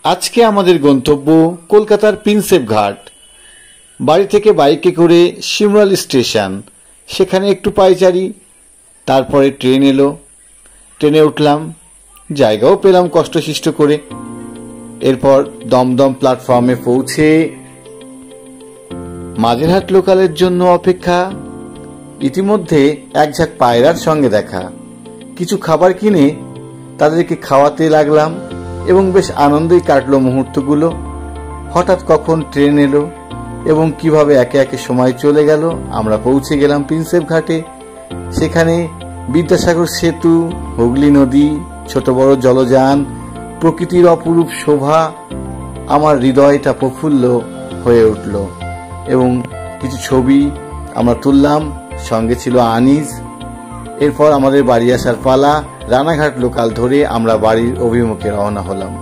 আজকে আমাদের গন্তব্য কলকাতার প্রিন্সেপ ঘাট। বাড়ি থেকে বাইকে করে শিমুরালী স্টেশন, সেখানে একটু পায়চারি, তারপরে ট্রেন এলো, ট্রেনে উঠলাম, জায়গাও পেলাম কষ্টসিষ্ট করে। এরপর দমদম প্ল্যাটফর্মে পৌঁছে মাঝেরহাট লোকালের জন্য অপেক্ষা। ইতিমধ্যে এক ঝাঁক পায়রার সঙ্গে দেখা, কিছু খাবার কিনে তাদেরকে খাওয়াতে লাগলাম এবং বেশ আনন্দেই কাটলো মুহূর্তগুলো। হঠাৎ কখন ট্রেন এলো এবং কিভাবে একে একে সময় চলে গেল। আমরা পৌঁছে গেলাম প্রিন্সেপ ঘাটে। সেখানে বিদ্যাসাগর সেতু, হুগলি নদী, ছোট বড় জলযান, প্রকৃতির অপরূপ শোভা, আমার হৃদয়টা প্রফুল্ল হয়ে উঠল এবং কিছু ছবি আমরা তুললাম, সঙ্গে ছিল আনিস। এরপর আমাদের বাড়ি আসার পালা। রানাঘাট লোকাল ধরে আমরা বাড়ির অভিমুখে রওনা হলাম।